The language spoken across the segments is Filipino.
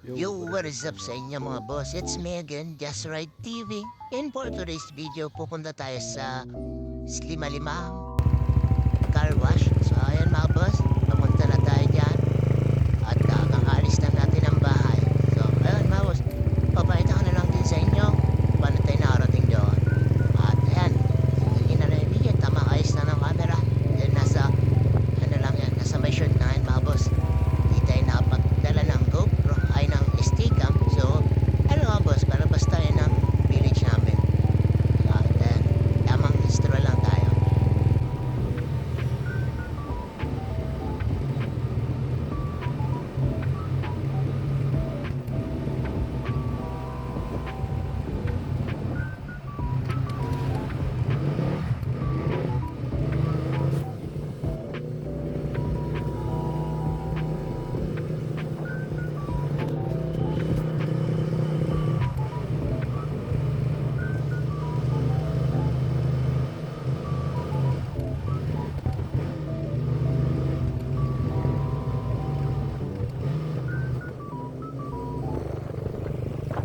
Yo, what is up sa inyo mga boss? It's me again, Just Right TV. And for today's video, pupunta tayo sa Slimalimang Car Wash. So ayan mga boss, papunta na tayo dyan. At kakaalis na natin ang bahay. So ayun mga boss, papakita ko na lang din sa inyo paano tayo nakarating doon. At ayan, hindi na yung video, tamang ayos na ng camera. Then nasa, ano lang yan, nasa may shirt na yan mga boss. Hindi tayo nakapagdala ng GoPro ay ng Steadicam. So, ano nga boss, palabas tayo ng village namin. At tamang extra lang tayo.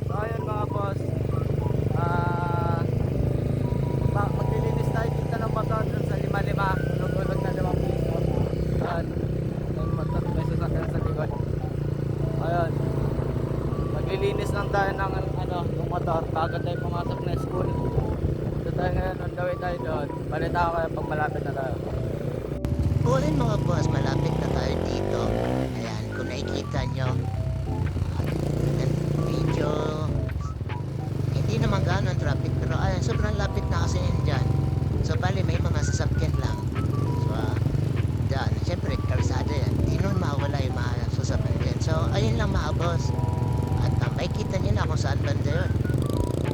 So ayun mga boss, ah maglilinis tayo dito ng motor dun sa lima-lima, ulog-ulog na 5 piso. Ayan, yung motor, may sasakyan sa likod. Ayun, maglilinis lang tayo ng ng motor bago tayo pumasok na school. So tayo ngayon, on the way tayo doon. Balita ko kayo pag malapit na tayo. O ayun mga boss, malapit na tayo dito. Ayan, kung nakikita nyo. At medyo hindi naman gano'n ang traffic. Pero ayan, sobrang lapit na kasi yun dyan. So bali may mga sasakyan lang. So dyan, syempre kalsada yan. Di nun mawala yung mga sasakyan dyan. So ayun lang mga boss. At makikita nyo na kung saan banda yun.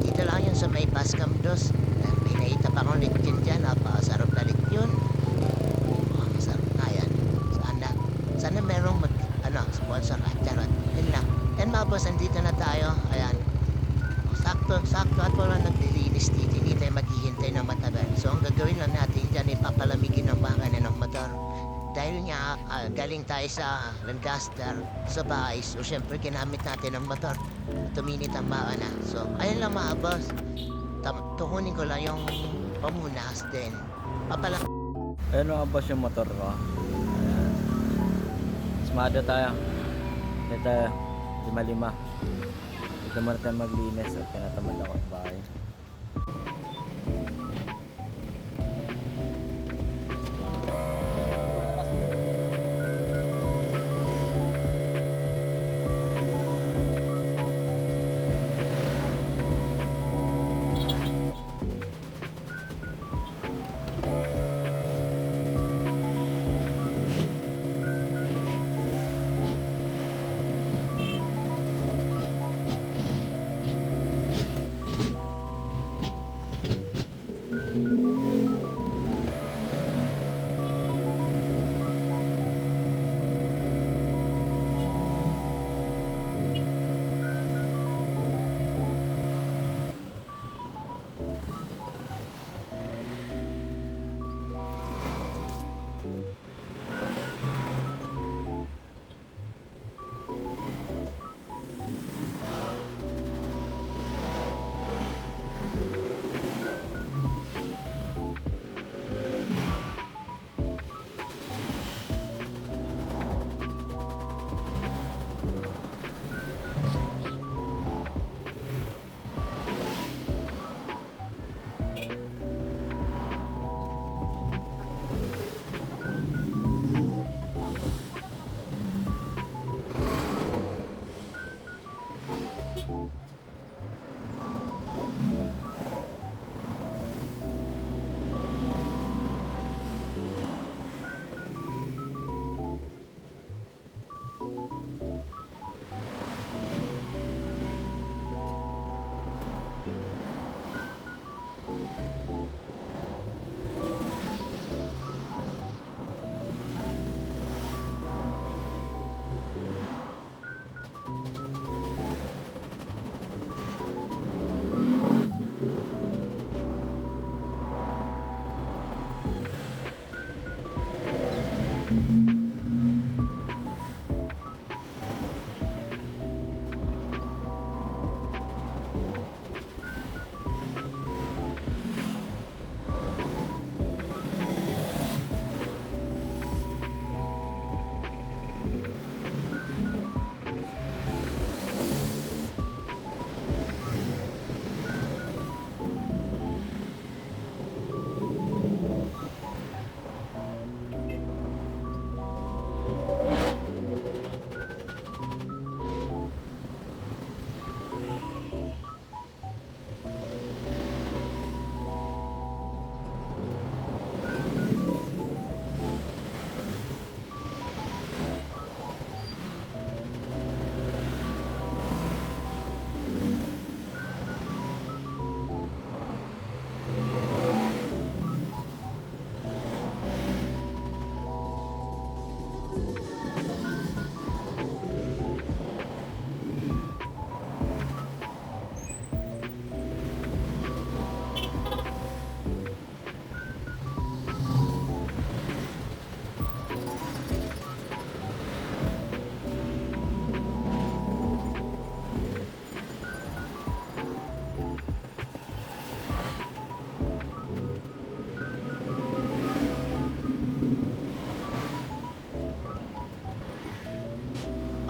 Dito lang yun sa may Pascam Dos. May nakita pa akong lityon dyan. Napakasarap na lityon. Masarap na yan. Sana merong sponsor at charot. Yun lang. Yan mga boss, andito na tayo. Ayan. Sakto at wala naglilinis dito. Hindi tayo maghihintay ng matagal. So ang gagawin lang natin dyan, ipapalamigin ng makina ng motor. Dahil nga galing tayo sa Lancaster sa bahay. So syempre ginamit natin ang motor. Tuminit ang makina. So ayun lang mga boss. Tukunin ko lang yung pamunas din. Papalang. Ayun mga boss yung motor ko. Ayan. Smado tayo. Dito tayo, lima-lima. Dito muna tayo maglinis at pinatamad ako sa bahay.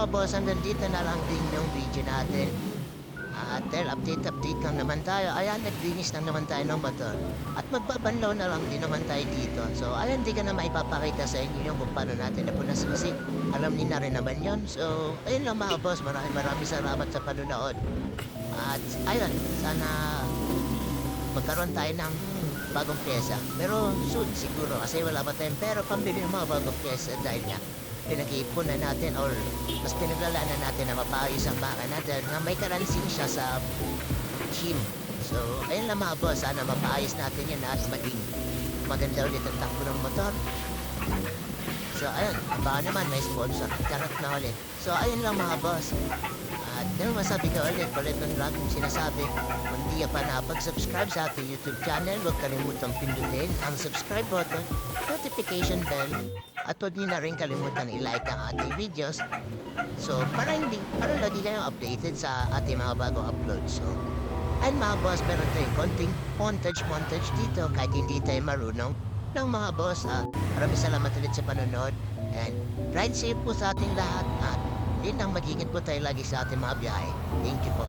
mga boss, hanggang dito na lang din yung video natin. At dahil update lang naman tayo, ayan, naglinis lang naman tayo ng motor. At magbabanlaw na lang din naman tayo dito. So, ayan, di ka na maipapakita sa inyo yung kung paano natin napunas kasi alam niyo na rin naman yon. So, ayun lang mga boss, maraming salamat sa panonood. At ayun, sana magkaroon tayo ng bagong pyesa. Pero soon siguro kasi wala pa tayong pera pambili ng mga bagong pyesa dahil nga pinag-iipon na natin or mas pinaglalaanan natin na mapaayos ang baka natin na may karansing siya sa gym. So, ayun lang mga boss, sana mapaayos natin yan at maging maganda ulit ang takbo ng motor. So, ayun, baka naman may sponsor. Charot na ulit. So, ayun lang mga boss. At ano masabi ko ulit ng laging sinasabi, kung di ka pa nakapag-subscribe sa ating YouTube channel, huwag kalimutang pindutin ang subscribe button, notification bell, at huwag niyo na rin kalimutan i-like ang ating videos. So, para lagi kayong updated sa ating mga bagong upload. So, ayun mga boss, meron tayong konting montage dito kahit hindi tayo marunong ng mga boss. Maraming salamat ulit sa panonood. And ride safe po sa ating lahat at yun ang magiging po tayo lagi sa ating mga biyahe. Thank you po.